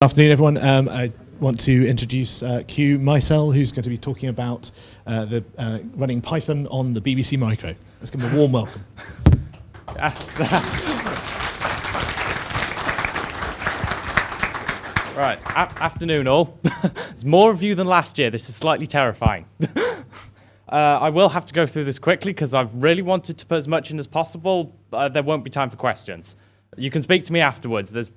Afternoon, everyone. I want to introduce Q Misell, who's going to be talking about running Python on the BBC Micro. Let's give him a warm welcome. Right, afternoon all. There's more of you than last year. This is slightly terrifying. I will have to go through this quickly because I've really wanted to put as much in as possible. There won't be time for questions. You can speak to me afterwards. There's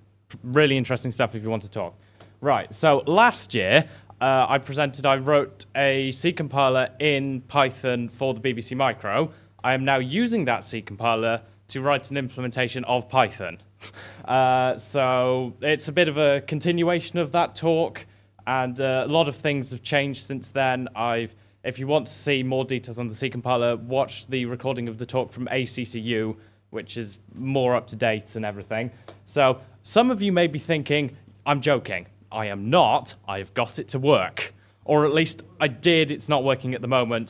really interesting stuff if you want to talk. Right, so last year I wrote a C compiler in Python for the BBC Micro. I am now using that C compiler to write an implementation of Python. So it's a bit of a continuation of that talk, and a lot of things have changed since then. If you want to see more details on the C compiler, watch the recording of the talk from ACCU, which is more up to date and everything. So some of you may be thinking, I'm joking. I am not. I have got it to work. Or at least I did. It's not working at the moment.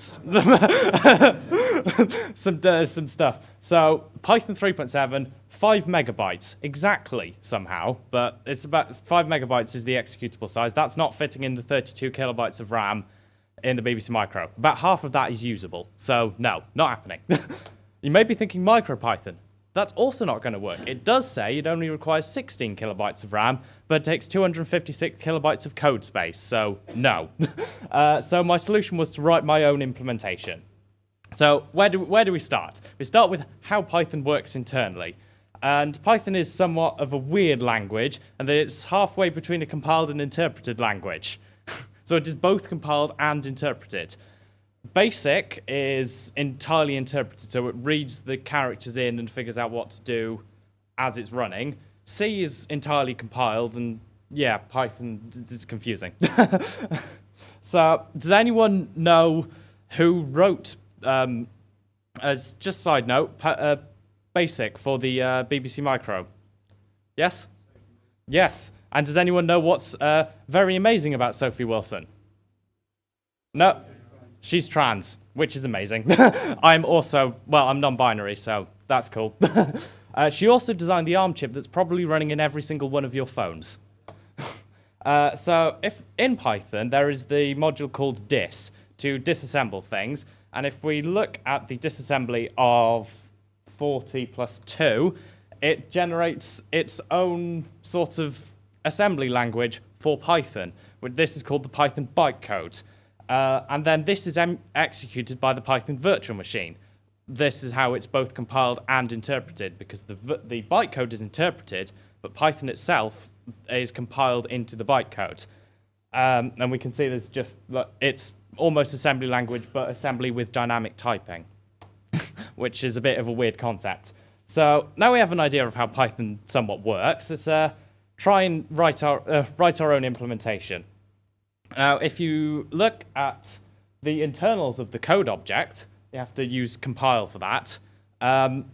some stuff. So Python 3.7, 5 megabytes exactly somehow, but it's about 5 megabytes is the executable size. That's not fitting in the 32 kilobytes of RAM in the BBC Micro. About half of that is usable. So no, not happening. You may be thinking MicroPython. That's also not going to work. It does say it only requires 16 kilobytes of RAM, but it takes 256 kilobytes of code space, so no. So my solution was to write my own implementation. So where do we start? We start with how Python works internally. And Python is somewhat of a weird language, and it's halfway between a compiled and interpreted language. So it is both compiled and interpreted. Basic is entirely interpreted, so it reads the characters in and figures out what to do as it's running. C is entirely compiled, and yeah, Python is confusing. So, does anyone know who wrote, as just a side note, Basic for the BBC Micro? Yes? Yes. And does anyone know what's very amazing about Sophie Wilson? No? She's trans, which is amazing. I'm non-binary, so that's cool. She also designed the ARM chip that's probably running in every single one of your phones. So if in Python, there is the module called dis to disassemble things. And if we look at the disassembly of 40 plus 2, it generates its own sort of assembly language for Python. This is called the Python bytecode. And then this is executed by the Python virtual machine. This is how it's both compiled and interpreted, because the bytecode is interpreted, but Python itself is compiled into the bytecode. And we can see it's almost assembly language, but assembly with dynamic typing, which is a bit of a weird concept. So now we have an idea of how Python somewhat works. Let's try and write our own implementation. Now, if you look at the internals of the code object, you have to use compile for that. The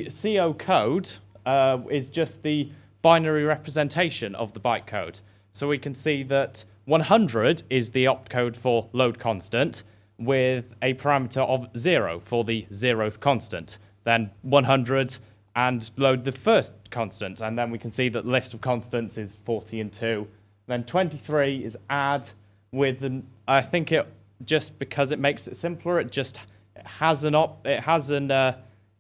CO code is just the binary representation of the bytecode. So we can see that 100 is the opcode for load constant, with a parameter of 0 for the 0th constant. Then 100 and load the first constant, and then we can see that the list of constants is 40 and 2. Then 23 is add with I think it just because it makes it simpler. It has an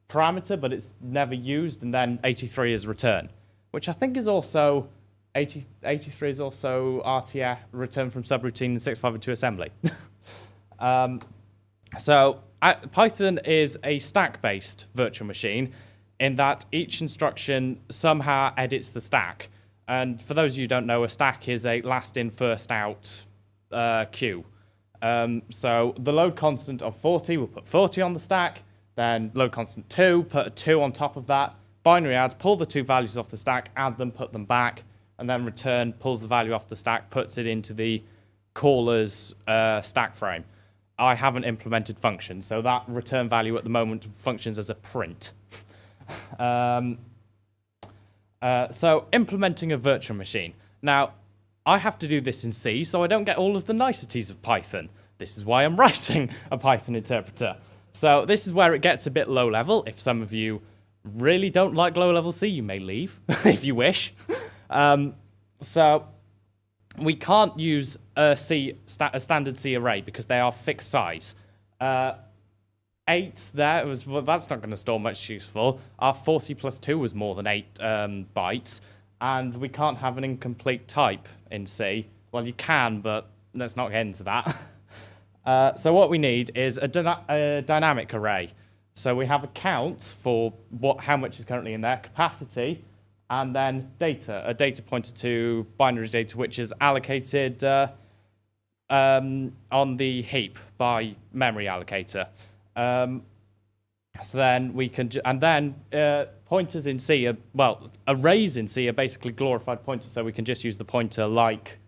parameter, but it's never used. And then 83 is return, which I think is also 83 is also RTF, return from subroutine, and 652 assembly. So Python is a stack-based virtual machine in that each instruction somehow edits the stack. And for those of you who don't know, a stack is a last in, first out queue. So the load constant of 40, we'll put 40 on the stack, then load constant 2, put a 2 on top of that, binary add, pull the two values off the stack, add them, put them back, and then return, pulls the value off the stack, puts it into the caller's stack frame. I haven't implemented functions, so that return value at the moment functions as a print. So implementing a virtual machine. Now, I have to do this in C, so I don't get all of the niceties of Python. This is why I'm writing a Python interpreter. So this is where it gets a bit low level. If some of you really don't like low level C, you may leave if you wish. So we can't use a standard C array because they are fixed size. 8 there was, well, that's not going to store much useful. Our 40 plus 2 was more than 8 bytes, and we can't have an incomplete type in C. Well, you can, but let's not get into that. So what we need is a dynamic array. So we have a count for how much is currently in there, capacity, and then data, a data pointer to binary data, which is allocated on the heap by memory allocator. So then we can, pointers in C arrays in C are basically glorified pointers, so we can just use the pointer like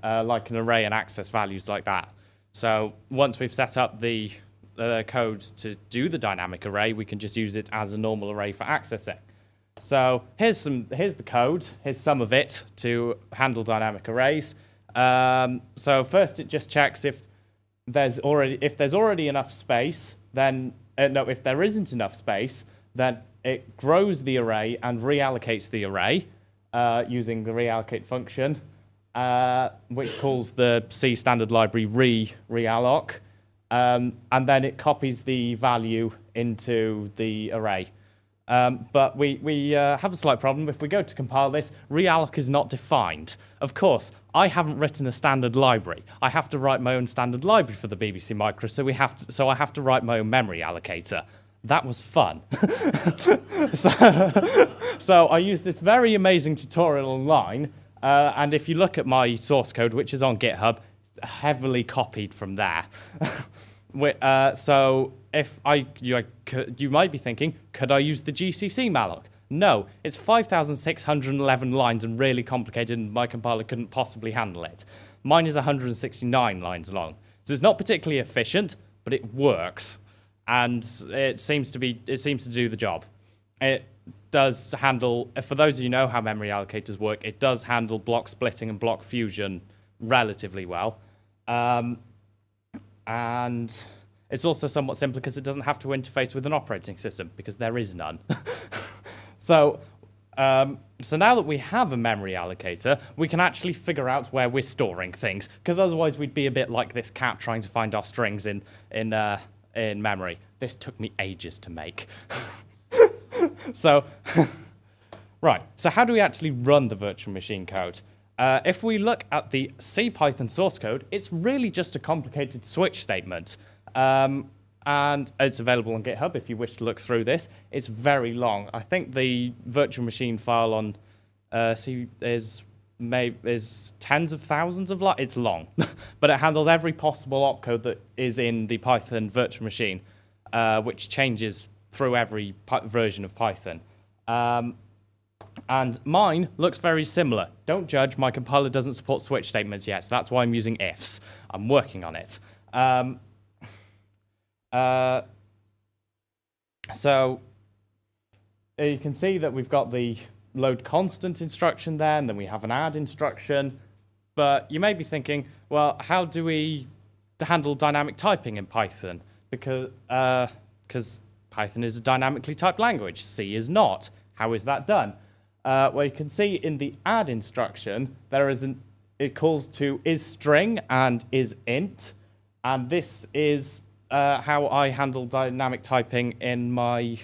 an array and access values like that. So once we've set up the code to do the dynamic array, we can just use it as a normal array for accessing. So here's the code. Here's some of it to handle dynamic arrays. So first, it just checks if there's already enough space. Then if there isn't enough space, then it grows the array and reallocates the array using the reallocate function, which calls the C standard library realloc, and then it copies the value into the array. But we have a slight problem. If we go to compile this, realloc is not defined. Of course, I haven't written a standard library. I have to write my own standard library for the BBC Micro, so I have to write my own memory allocator. That was fun. So I used this very amazing tutorial online, and if you look at my source code, which is on GitHub, heavily copied from there. So if you might be thinking, could I use the GCC malloc? No, it's 5,611 lines and really complicated, and my compiler couldn't possibly handle it. Mine is 169 lines long, so it's not particularly efficient, but it works, and it seems to do the job. It does handle, for those of you who know how memory allocators work, it does handle block splitting and block fusion relatively well. And it's also somewhat simpler because it doesn't have to interface with an operating system, because there is none. So now that we have a memory allocator, we can actually figure out where we're storing things, because otherwise we'd be a bit like this cat trying to find our strings in memory. This took me ages to make. So, right, so how do we actually run the virtual machine code? If we look at the C Python source code, it's really just a complicated switch statement. And it's available on GitHub if you wish to look through this. It's very long. I think the virtual machine file on C is tens of thousands of lines. It's long, but it handles every possible opcode that is in the Python virtual machine, which changes through every version of Python. And mine looks very similar. Don't judge, my compiler doesn't support switch statements yet, so that's why I'm using ifs. I'm working on it. So you can see that we've got the load constant instruction there, and then we have an add instruction. But you may be thinking, well, how do we handle dynamic typing in Python? Because Python is a dynamically typed language. C is not. How is that done? Well, you can see in the add instruction, it calls to isString and isInt, and this is how I handle dynamic typing in my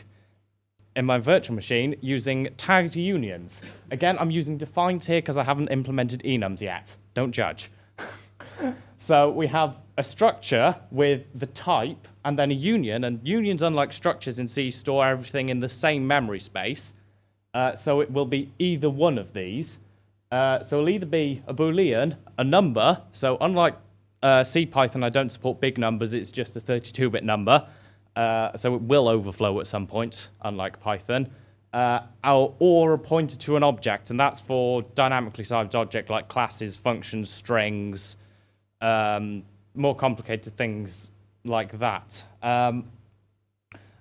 virtual machine using tagged unions. Again, I'm using defined here because I haven't implemented enums yet. Don't judge. So we have a structure with the type and then a union, and unions, unlike structures in C, store everything in the same memory space. So it will be either one of these. So it'll either be a Boolean, a number. So unlike C Python, I don't support big numbers. It's just a 32-bit number. So it will overflow at some point, unlike Python. Or a pointer to an object, and that's for dynamically sized object like classes, functions, strings, more complicated things like that.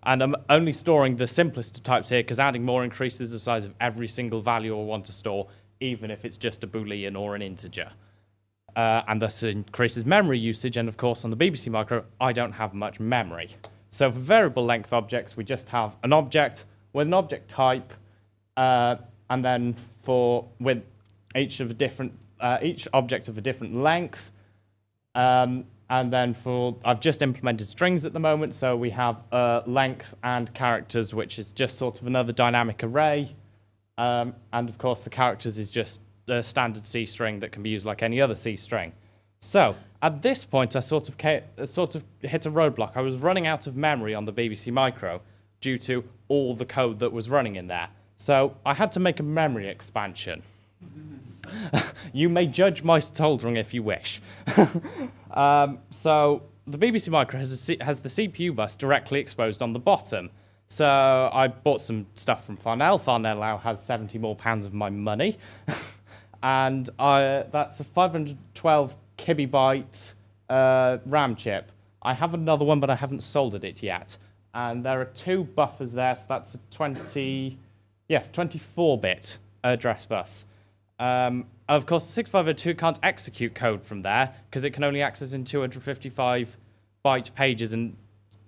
And I'm only storing the simplest of types here because adding more increases the size of every single value I want to store, even if it's just a Boolean or an integer. And thus increases memory usage, and of course on the BBC Micro, I don't have much memory. So for variable length objects, we just have an object with an object type, and then with each object of a different length. And then I've just implemented strings at the moment, so we have length and characters, which is just sort of another dynamic array. And of course, the characters is just a standard C string that can be used like any other C string. So at this point, I sort of hit a roadblock. I was running out of memory on the BBC Micro due to all the code that was running in there. So I had to make a memory expansion. You may judge my soldering if you wish. So the BBC Micro has the CPU bus directly exposed on the bottom. So I bought some stuff from Farnell. Farnell now has 70 more pounds of my money. And that's a 512 kilobyte RAM chip. I have another one, but I haven't soldered it yet. And there are two buffers there, so that's a 24-bit address bus. Of course, the 6502 can't execute code from there because it can only access in 255-byte pages, and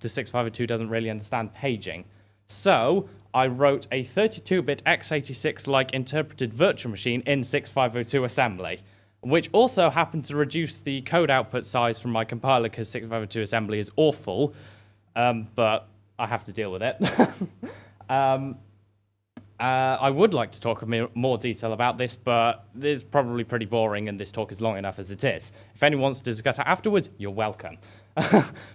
the 6502 doesn't really understand paging. So I wrote a 32-bit x86-like interpreted virtual machine in 6502 assembly, which also happened to reduce the code output size from my compiler because 6502 assembly is awful, but I have to deal with it. I would like to talk in more detail about this, but this is probably pretty boring, and this talk is long enough as it is. If anyone wants to discuss it afterwards, you're welcome.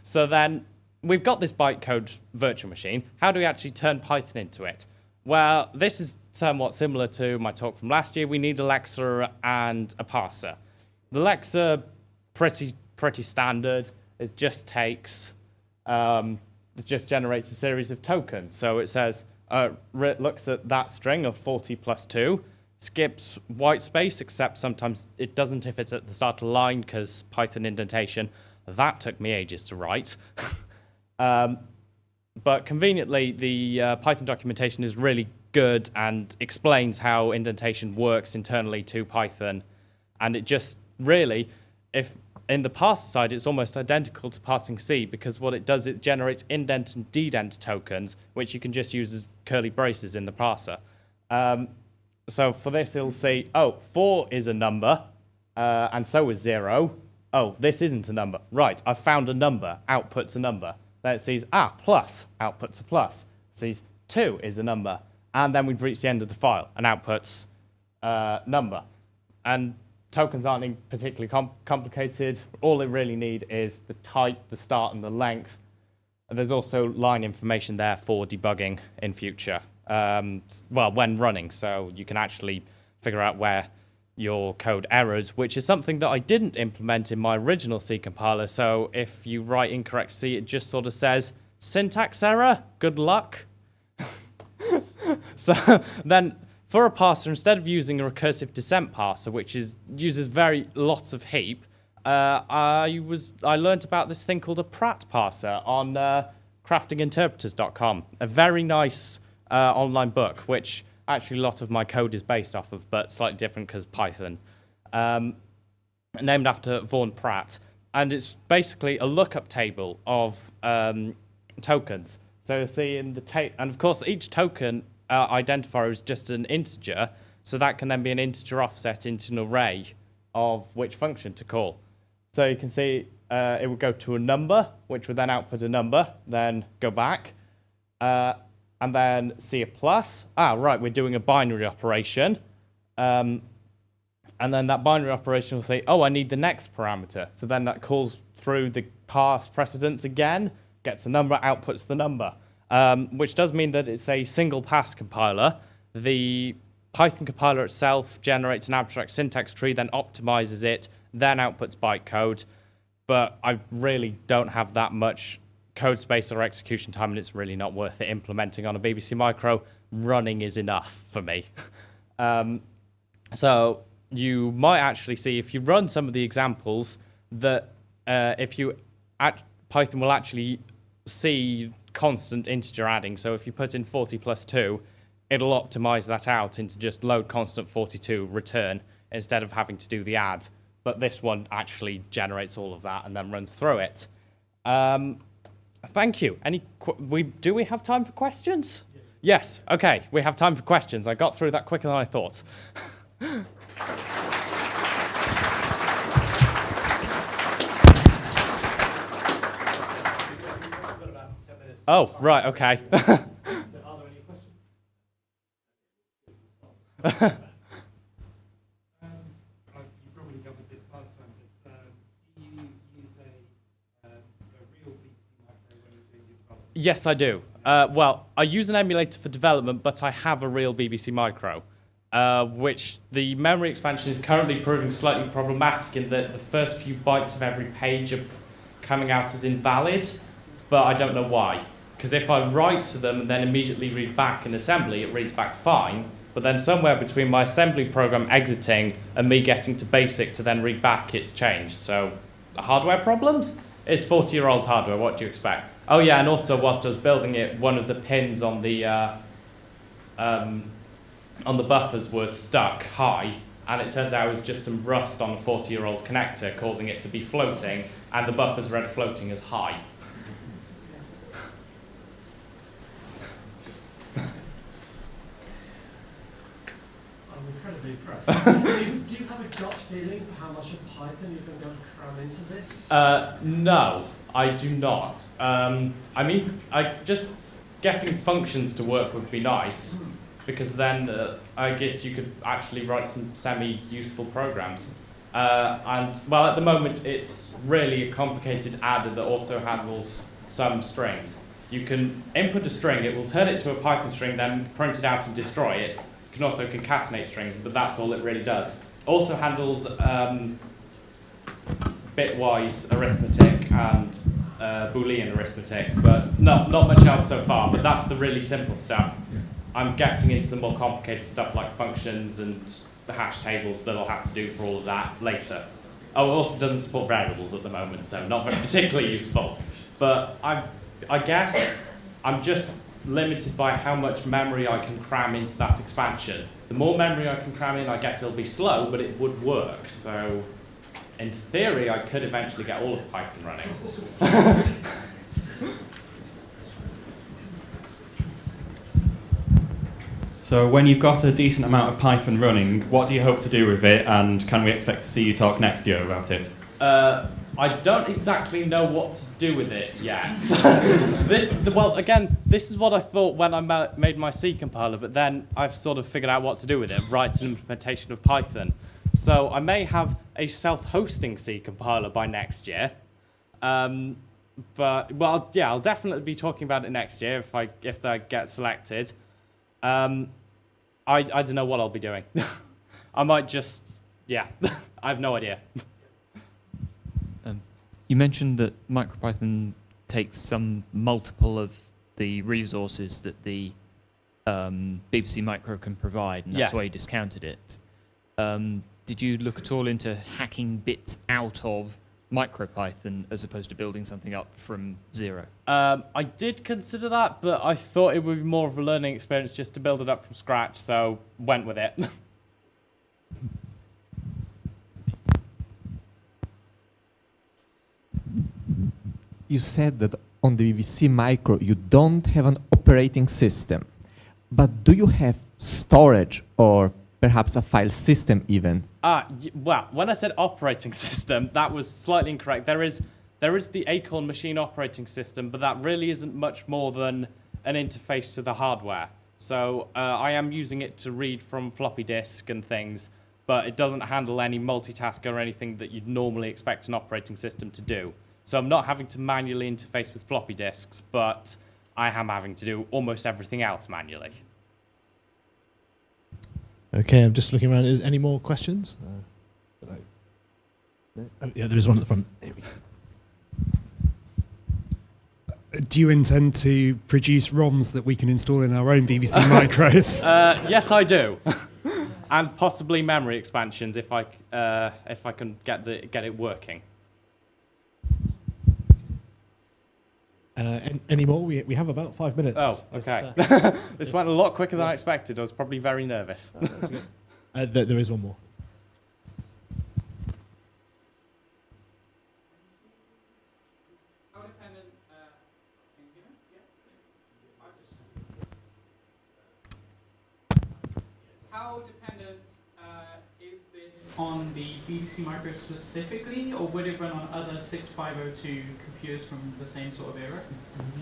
So then, we've got this bytecode virtual machine. How do we actually turn Python into it? Well, this is somewhat similar to my talk from last year. We need a lexer and a parser. The lexer, pretty standard. It just takes, it just generates a series of tokens. So it says, looks at that string of 40 plus 2, skips white space, except sometimes it doesn't if it's at the start of the line, because Python indentation, that took me ages to write. But conveniently, the Python documentation is really good and explains how indentation works internally to Python. And it just really, if in the parser side, it's almost identical to parsing C, because what it does, it generates indent and dedent tokens, which you can just use as curly braces in the parser. So for this, it'll say, oh, 4 is a number, and so is 0. Oh, this isn't a number. Right, I've found a number, outputs a number. Then it sees, plus, outputs a plus. It sees 2 is a number. And then we've reached the end of the file, and outputs number. And tokens aren't particularly complicated. All they really need is the type, the start, and the length. And there's also line information there for debugging in future. Well, when running, so you can actually figure out where your code errors, which is something that I didn't implement in my original C compiler. So if you write incorrect C, it just sort of says, syntax error, good luck. So then, for a parser, instead of using a recursive descent parser, which uses lots of heap, I learned about this thing called a Pratt parser on craftinginterpreters.com. A very nice online book, which actually a lot of my code is based off of, but slightly different because Python. Named after Vaughan Pratt. And it's basically a lookup table of tokens. So you'll see in the and of course each token identifier is just an integer, so that can then be an integer offset into an array of which function to call. So you can see it would go to a number, which would then output a number, then go back, and then see a plus. Right, we're doing a binary operation. And then that binary operation will say, oh, I need the next parameter. So then that calls through the parse precedence again, gets a number, outputs the number. Which does mean that it's a single pass compiler. The Python compiler itself generates an abstract syntax tree, then optimizes it, then outputs bytecode. But I really don't have that much code space or execution time, and it's really not worth it implementing on a BBC Micro. Running is enough for me. So you might actually see, if you run some of the examples, that Python will actually see constant integer adding. So if you put in 40 plus 2, it'll optimize that out into just load constant 42 return instead of having to do the add. But this one actually generates all of that and then runs through it. Thank you. Do we have time for questions? Yes. Okay, we have time for questions. I got through that quicker than I thought. Oh, right, okay. Are there any questions? You probably covered this last time, but do you use a real BBC micro when you're doing your development? Yes, I do. Well, I use an emulator for development, but I have a real BBC Micro, which the memory expansion is currently proving slightly problematic in that the first few bytes of every page are coming out as invalid, but I don't know why. Because if I write to them and then immediately read back in assembly, it reads back fine, but then somewhere between my assembly program exiting and me getting to basic to then read back, it's changed. So, hardware problems? It's 40-year-old hardware, what do you expect? Oh yeah, and also whilst I was building it, one of the pins on the buffers was stuck high, and it turns out it was just some rust on a 40-year-old connector causing it to be floating, and the buffers read floating as high. I'm incredibly impressed. Do you have a gut feeling for how much of Python you're going to cram into this? No, I do not. I mean, just getting functions to work would be nice, because then I guess you could actually write some semi-useful programs. And, well, at the moment, it's really a complicated adder that also handles some strings. You can input a string, it will turn it to a Python string, then print it out and destroy it. You can also concatenate strings, but that's all it really does. Also handles bitwise arithmetic and Boolean arithmetic, but not much else so far, but that's the really simple stuff. I'm getting into the more complicated stuff like functions and the hash tables that I'll have to do for all of that later. Oh, it also doesn't support variables at the moment, so not very particularly useful. But I guess I'm just limited by how much memory I can cram into that expansion. The more memory I can cram in, I guess it'll be slow, but it would work. So in theory, I could eventually get all of Python running. So when you've got a decent amount of Python running, what do you hope to do with it, and can we expect to see you talk next year about it? I don't exactly know what to do with it yet. Well, again, this is what I thought when I made my C compiler, but then I've sort of figured out what to do with it, write an implementation of Python. So I may have a self-hosting C compiler by next year. But, well, yeah, I'll definitely be talking about it next year if I get selected. I don't know what I'll be doing. I might just, yeah, I have no idea. You mentioned that MicroPython takes some multiple of the resources that the BBC Micro can provide, and that's Yes. why you discounted it. Did you look at all into hacking bits out of MicroPython as opposed to building something up from zero? I did consider that, but I thought it would be more of a learning experience just to build it up from scratch, so went with it. You said that on the BBC Micro you don't have an operating system, but do you have storage or perhaps a file system even? Well, when I said operating system, that was slightly incorrect. There is the Acorn machine operating system, but that really isn't much more than an interface to the hardware. So I am using it to read from floppy disk and things, but it doesn't handle any multitask or anything that you'd normally expect an operating system to do. So I'm not having to manually interface with floppy disks, but I am having to do almost everything else manually. Okay, I'm just looking around. Is any more questions? Yeah, there is one at the front. Here we go. Do you intend to produce ROMs that we can install in our own BBC micros? Yes, I do, and possibly memory expansions if I can get it working. Any more? We have about 5 minutes. Oh, okay. This went a lot quicker than I expected. I was probably very nervous. That's good. There is one more. How dependent is on the BBC Micro specifically, or would it run on other 6502 computers from the same sort of era?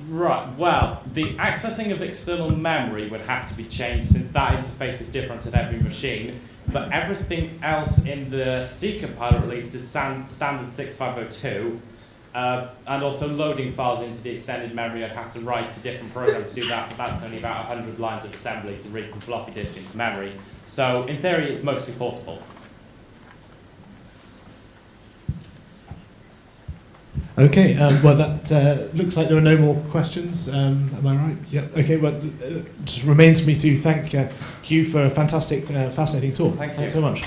Right, well, the accessing of external memory would have to be changed since that interface is different at every machine, but everything else in the C compiler at least is standard 6502, and also loading files into the extended memory I'd have to write a different program to do that, but that's only about 100 lines of assembly to read from floppy disk into memory. So in theory it's mostly portable. Okay, well that looks like there are no more questions. Am I right? Yeah. Okay, well it just remains for me to thank Q for a fantastic, fascinating talk. Thank you. Thanks so much.